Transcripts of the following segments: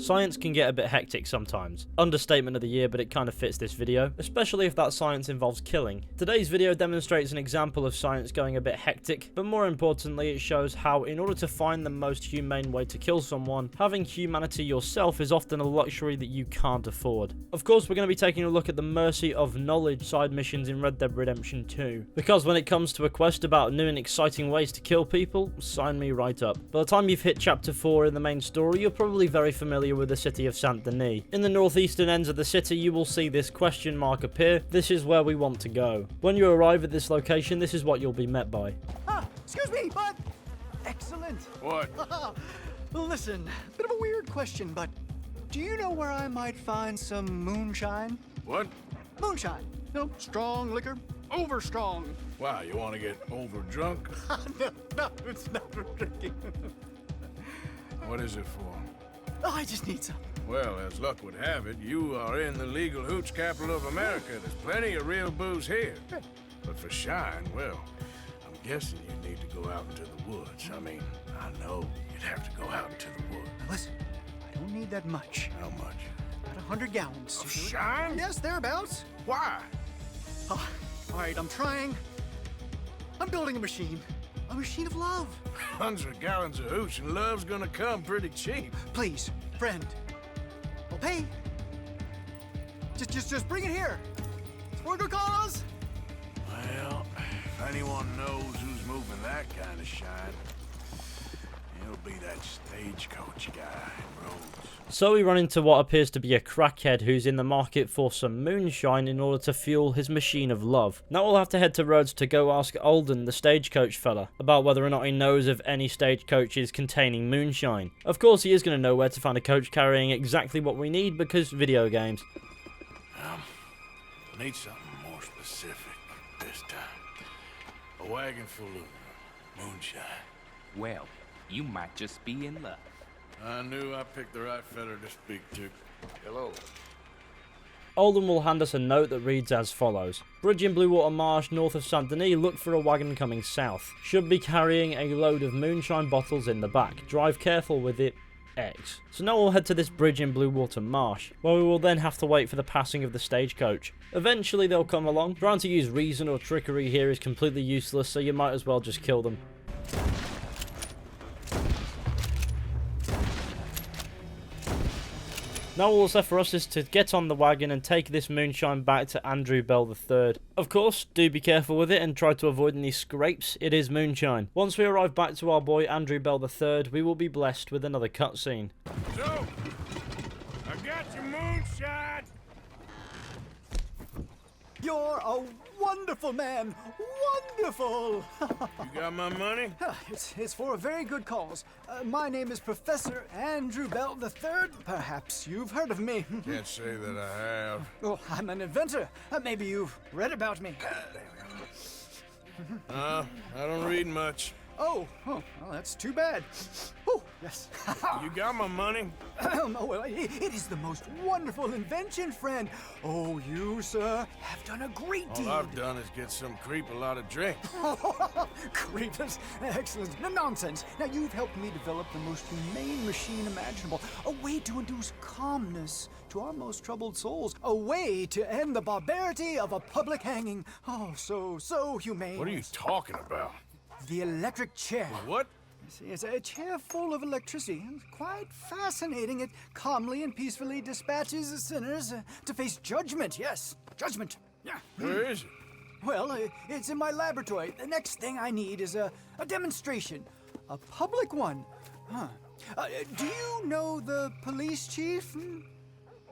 Science can get a bit hectic sometimes. Understatement of the year, but it kind of fits this video, especially if that science involves killing. Today's video demonstrates an example of science going a bit hectic, but more importantly, it shows how in order to find the most humane way to kill someone, having humanity yourself is often a luxury that you can't afford. Of course, we're going to be taking a look at the Mercy of Knowledge side missions in Red Dead Redemption 2, because when it comes to a quest about new and exciting ways to kill people, sign me right up. By the time you've hit chapter 4 in the main story, you're probably very familiar with the city of Saint Denis. In the northeastern ends of the city, you will see this question mark appear. This is where we want to go. When you arrive at this location, this is what you'll be met by. Excuse me, bud. Excellent. What? Listen, bit of a weird question, but do you know where I might find some moonshine? What? Moonshine. You know, strong liquor. Over strong. Wow, you want to get over drunk? No, it's not for drinking. What is it for? Oh, I just need some. Well, as luck would have it, you are in the legal hooch capital of America. There's plenty of real booze here. But for shine, well, I'm guessing you need to go out into the woods. I mean, I know you'd have to go out into the woods. Listen, I don't need that much. How much? About 100 gallons. Of shine? Yes, thereabouts. Why? Oh, all right, I'm trying. I'm building a machine. A machine of love. 100 gallons of hooch and love's gonna come pretty cheap. Please, friend. I'll pay. Just bring it here. It's for a good cause. Well, if anyone knows who's moving that kind of shine, it'll be that stagecoach guy in Rhodes. So we run into what appears to be a crackhead who's in the market for some moonshine in order to fuel his machine of love. Now we'll have to head to Rhodes to go ask Alden, the stagecoach fella, about whether or not he knows of any stagecoaches containing moonshine. Of course he is going to know where to find a coach carrying exactly what we need because video games. Need something more specific this time. A wagon full of moonshine. Well, you might just be in luck. I knew I picked the right fella to speak to. Hello. Alden will hand us a note that reads as follows. Bridge in Blue Water Marsh north of Saint Denis, look for a wagon coming south. Should be carrying a load of moonshine bottles in the back. Drive careful with it. X. So now we'll head to this bridge in Blue Water Marsh, where we will then have to wait for the passing of the stagecoach. Eventually they'll come along. Trying to use reason or trickery here is completely useless, so you might as well just kill them. Now all that's left for us is to get on the wagon and take this moonshine back to Andrew Bell III. Of course, do be careful with it and try to avoid any scrapes. It is moonshine. Once we arrive back to our boy Andrew Bell III, we will be blessed with another cutscene. So, I got your moonshine. You're a wonderful man. Wonderful. You got my money? It's for a very good cause. My name is Professor Andrew Bell III. Perhaps you've heard of me. Can't say that I have. Oh, I'm an inventor. Maybe you've read about me. I don't read much. Oh, well, that's too bad. Oh, yes. You got my money? Oh, well, it is the most wonderful invention, friend. Oh, you, sir, have done a great deed. All I've done is get some creep a lot of drink. Creepers. Excellent. No nonsense. Now, you've helped me develop the most humane machine imaginable. A way to induce calmness to our most troubled souls. A way to end the barbarity of a public hanging. Oh, so humane. What are you talking about? The electric chair. What? See, it's a chair full of electricity. It's quite fascinating. It calmly and peacefully dispatches the sinners to face judgment. Yes, judgment. Yeah. Where is it? Well, it's in my laboratory. The next thing I need is a demonstration. A public one. Huh. Do you know the police chief?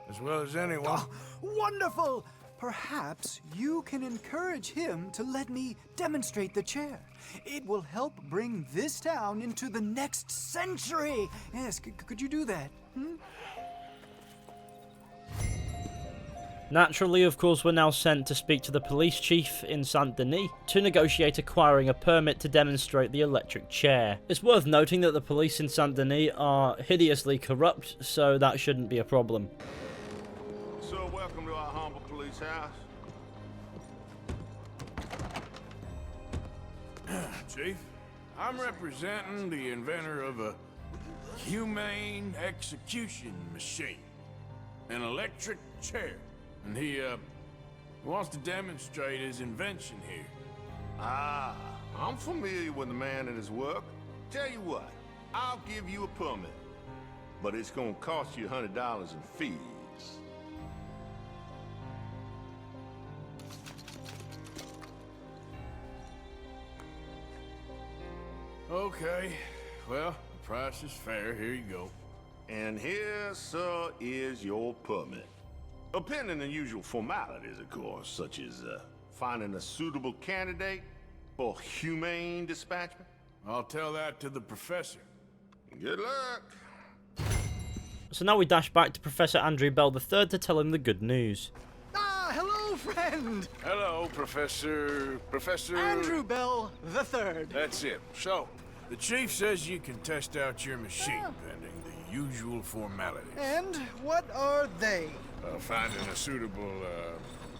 As well as anyone. Oh, wonderful! Perhaps you can encourage him to let me demonstrate the chair. It will help bring this town into the next century. Yes, could you do that? Naturally, of course, we're now sent to speak to the police chief in Saint Denis to negotiate acquiring a permit to demonstrate the electric chair. It's worth noting that the police in Saint Denis are hideously corrupt, so that shouldn't be a problem. So welcome to our humble police house. Chief, I'm representing the inventor of a humane execution machine. An electric chair. And he wants to demonstrate his invention here. Ah, I'm familiar with the man and his work. Tell you what, I'll give you a permit. But it's gonna cost you $100 in fees. Okay, well, the price is fair. Here you go. And here, sir, is your permit. Pending the usual formalities, of course, such as finding a suitable candidate for humane dispatchment. I'll tell that to the professor. Good luck. So now we dash back to Professor Andrew Bell III to tell him the good news. Ah, hello, friend! Hello, Professor... Andrew Bell III. That's it. So, the chief says you can test out your machine pending the usual formalities. And what are they? Finding a suitable,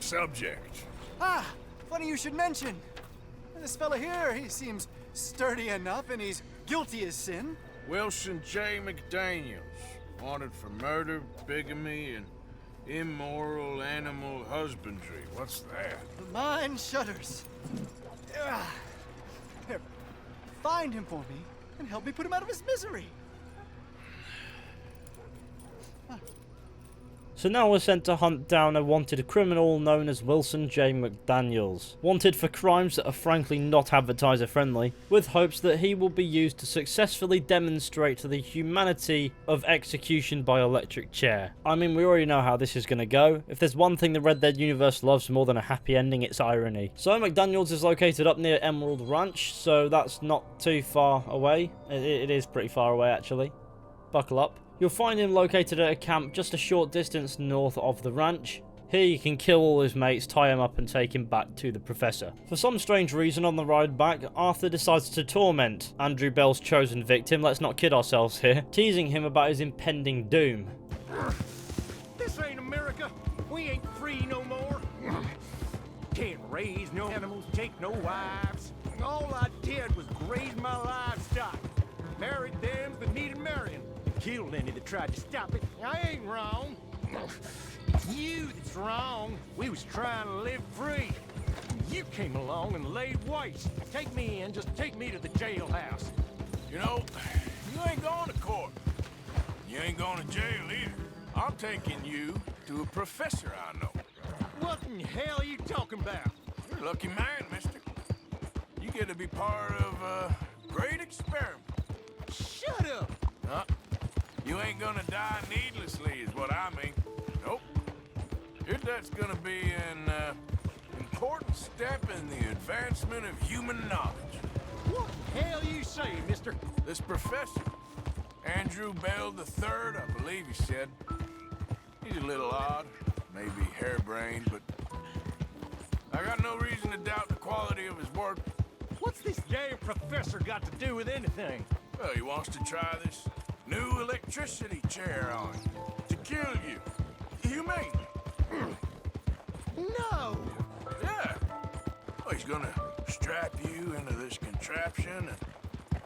subject. Ah, funny you should mention. This fella here, he seems sturdy enough and he's guilty as sin. Wilson J. McDaniels. Wanted for murder, bigamy, and immoral animal husbandry. What's that? The mind shudders. Here, find him for me and help me put him out of his misery. So now we're sent to hunt down a wanted criminal known as Wilson J. McDaniels, wanted for crimes that are frankly not advertiser friendly, with hopes that he will be used to successfully demonstrate the humanity of execution by electric chair. I mean, we already know how this is going to go. If there's one thing the Red Dead universe loves more than a happy ending, it's irony. So McDaniels is located up near Emerald Ranch, so that's not too far away. It is pretty far away actually. Buckle up. You'll find him located at a camp just a short distance north of the ranch. Here you can kill all his mates, tie him up and take him back to the professor. For some strange reason on the ride back, Arthur decides to torment Andrew Bell's chosen victim, let's not kid ourselves here, teasing him about his impending doom. This ain't America. We ain't free no more. Can't raise no animals, take no wives. All I did was graze my livestock. Married them that needed marrying. Killed any that tried to stop it. I ain't wrong. It's you that's wrong. We was trying to live free. You came along and laid waste. Take me in, just take me to the jailhouse. You know, you ain't going to court. You ain't going to jail either. I'm taking you to a professor I know. What in hell are you talking about? You're a lucky man, mister. You get to be part of a great experiment. Shut up! Huh? You ain't gonna die needlessly, is what I mean. Nope. Your death's gonna be an important step in the advancement of human knowledge. What the hell you saying, mister? This professor, Andrew Bell III, I believe he said. He's a little odd, maybe harebrained, but I got no reason to doubt the quality of his work. What's this damn professor got to do with anything? Well, he wants to try this new electricity chair on you to kill you. Humane. No! Yeah. Well, he's gonna strap you into this contraption and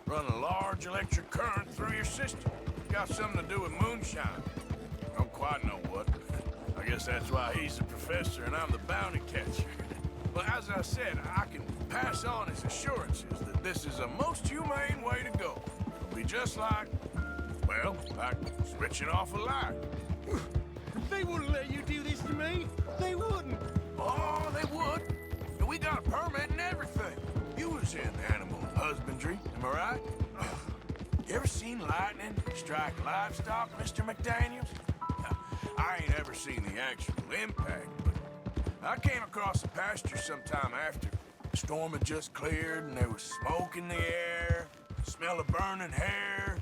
run a large electric current through your system. Got something to do with moonshine. Don't quite know what. I guess that's why he's the professor and I'm the bounty catcher. But as I said, I can pass on his assurances that this is a most humane way to go. It'll be just like, well, like switching off a light. They wouldn't let you do this to me. They wouldn't. Oh, they would. And we got a permit and everything. You was in animal husbandry, am I right? You ever seen lightning strike livestock, Mr. McDaniels? I ain't ever seen the actual impact, but I came across a pasture sometime after. The storm had just cleared and there was smoke in the air, smell of burning hair.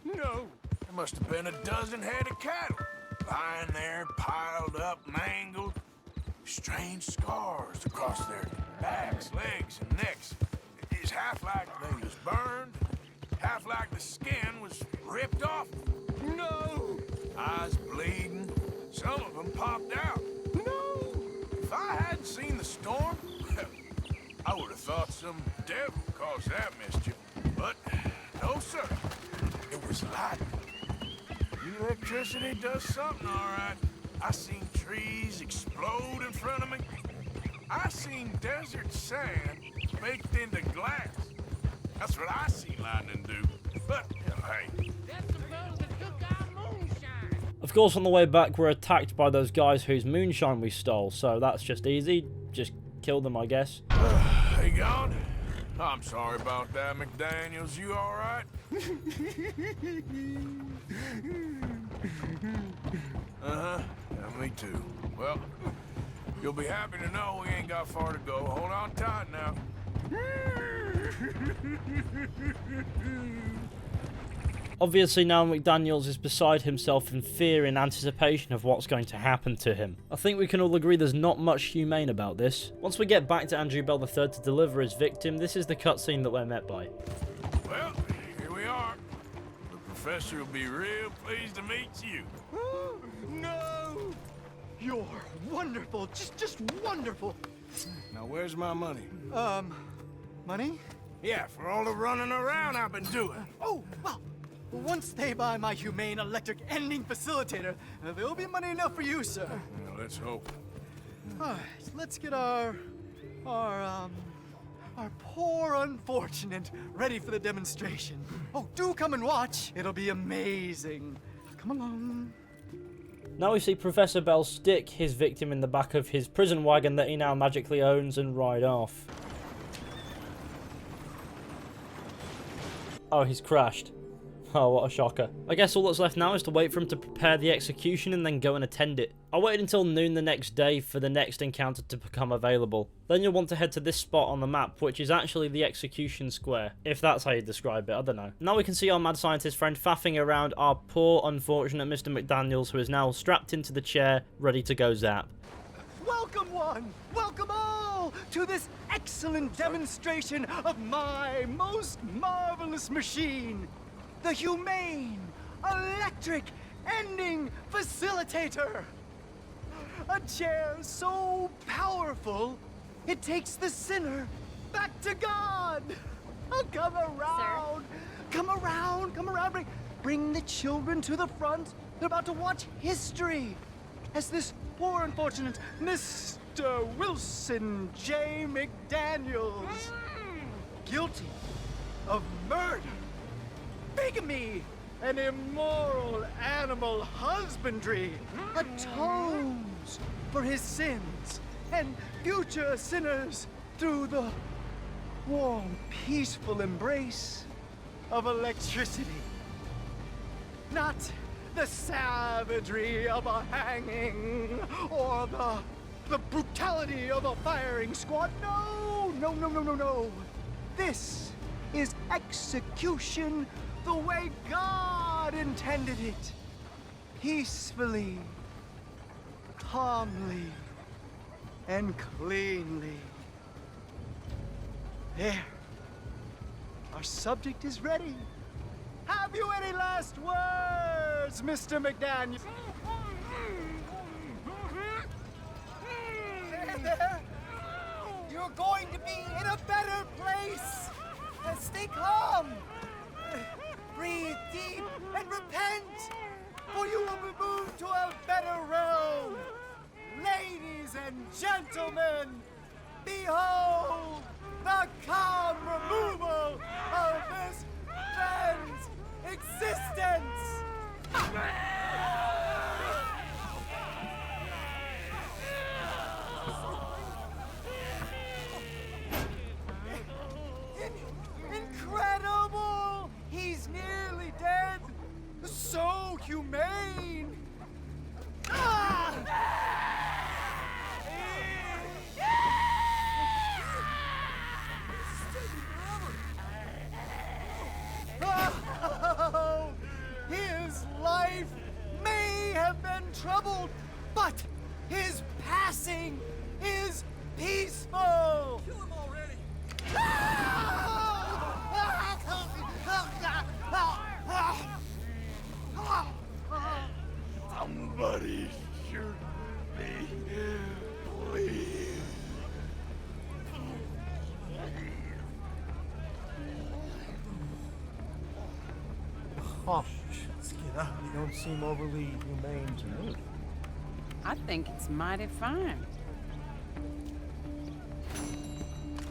No. There must have been a dozen head of cattle, lying there, piled up, mangled. Strange scars across their backs, legs, and necks. It's half like they was burned, half like the skin was ripped off. No. Eyes bleeding. Some of them popped out. No. If I hadn't seen the storm, I would have thought some devil caused that mischief. But no, sir. It It's light. Electricity does something, all right. I seen trees explode in front of me. I seen desert sand baked into glass. That's what I seen lightning do. But, hey. That's the fellas that took our moonshine. Of course, on the way back, we're attacked by those guys whose moonshine we stole, so that's just easy. Just kill them, I guess. They gone? I'm sorry about that, McDaniels. You all right? Uh-huh. Yeah, me too. Well, you'll be happy to know we ain't got far to go. Hold on tight now. Obviously now McDaniels is beside himself in fear in anticipation of what's going to happen to him. I think we can all agree there's not much humane about this. Once we get back to Andrew Bell III to deliver his victim, this is the cutscene that we're met by. Well, here we are. The professor will be real pleased to meet you. No! You're wonderful, just wonderful. Now, where's my money? Money? Yeah, for all the running around I've been doing. Oh, well, once they buy my humane electric ending facilitator, there'll be money enough for you, sir. Well, let's hope. All right, let's get our poor unfortunate ready for the demonstration. Oh, do come and watch. It'll be amazing. Come along. Now we see Professor Bell stick his victim in the back of his prison wagon that he now magically owns and ride off. Oh, he's crashed. Oh, what a shocker. I guess all that's left now is to wait for him to prepare the execution and then go and attend it. I waited until noon the next day for the next encounter to become available. Then you'll want to head to this spot on the map, which is actually the execution square, if that's how you describe it, I don't know. Now we can see our mad scientist friend faffing around our poor, unfortunate Mr. McDaniels, who is now strapped into the chair, ready to go zap. Welcome one, welcome all to this excellent demonstration of my most marvelous machine, the humane electric ending facilitator. A chair so powerful, it takes the sinner back to God. Oh, come around, come around, come around. Bring the children to the front. They're about to watch history as this poor unfortunate Mr. Wilson J. McDaniels, guilty of murder, bigamy, and immoral animal husbandry, atones for his sins and future sinners through the warm, peaceful embrace of electricity. Not the savagery of a hanging or the brutality of a firing squad. No, no, no, no, no, no. This is execution the way God intended it. Peacefully, calmly, and cleanly. There. Our subject is ready. Have you any last words, Mr. McDaniel? There. You're going to be in a better place. Stay calm. Breathe deep and repent, for you will be moved to a better realm. Ladies and gentlemen, behold the calm removal of this man's existence. Incredible! He's nearly dead. So humane. Oh, his life may have been troubled, but his passing is peaceful. Kill him already. Somebody shoot me, please. Let's get out. You don't seem overly humane to me. I think it's mighty fine.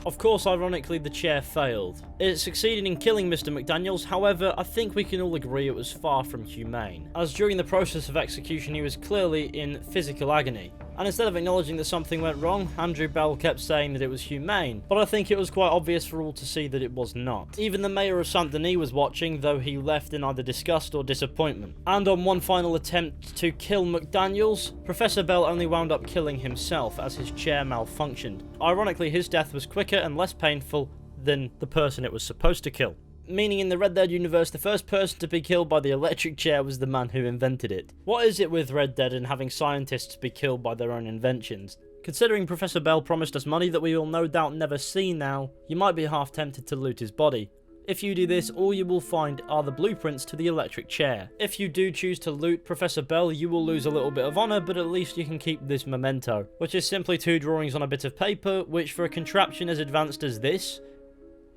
Of course, ironically, the chair failed. It succeeded in killing Mr. McDaniels, however, I think we can all agree it was far from humane, as during the process of execution he was clearly in physical agony. And instead of acknowledging that something went wrong, Andrew Bell kept saying that it was humane, but I think it was quite obvious for all to see that it was not. Even the mayor of Saint Denis was watching, though he left in either disgust or disappointment. And on one final attempt to kill McDaniels, Professor Bell only wound up killing himself as his chair malfunctioned. Ironically, his death was quicker and less painful than the person it was supposed to kill. Meaning in the Red Dead universe, the first person to be killed by the electric chair was the man who invented it. What is it with Red Dead and having scientists be killed by their own inventions? Considering Professor Bell promised us money that we will no doubt never see now, you might be half tempted to loot his body. If you do this, all you will find are the blueprints to the electric chair. If you do choose to loot Professor Bell, you will lose a little bit of honour, but at least you can keep this memento, which is simply 2 drawings on a bit of paper, which for a contraption as advanced as this,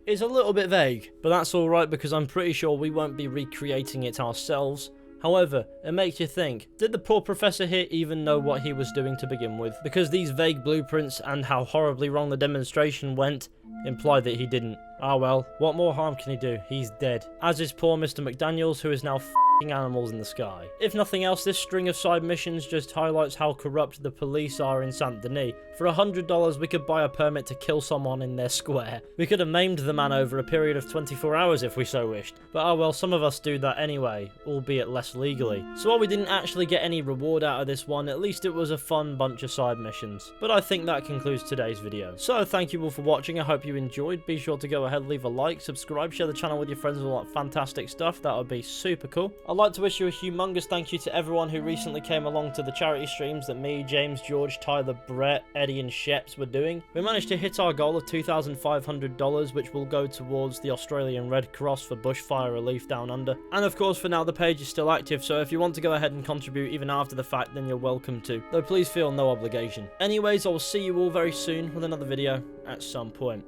is a little bit vague, but that's alright because I'm pretty sure we won't be recreating it ourselves. However, it makes you think, did the poor professor here even know what he was doing to begin with? Because these vague blueprints and how horribly wrong the demonstration went imply that he didn't. Ah well, what more harm can he do? He's dead. As is poor Mr. McDaniels, who is now f***ing animals in the sky. If nothing else, this string of side missions just highlights how corrupt the police are in Saint Denis. For $100, we could buy a permit to kill someone in their square. We could have maimed the man over a period of 24 hours if we so wished. But oh well, some of us do that anyway, albeit less legally. So while we didn't actually get any reward out of this one, at least it was a fun bunch of side missions. But I think that concludes today's video. So thank you all for watching, I hope you enjoyed. Be sure to go ahead, leave a like, subscribe, share the channel with your friends and all that fantastic stuff, that would be super cool. I'd like to wish you a humongous thank you to everyone who recently came along to the charity streams that me, James, George, Tyler, Brett, Eddie and Sheps were doing. We managed to hit our goal of $2,500, which will go towards the Australian Red Cross for bushfire relief down under. And of course for now the page is still active, so if you want to go ahead and contribute even after the fact, then you're welcome to, though please feel no obligation. Anyways, I will see you all very soon with another video at some point.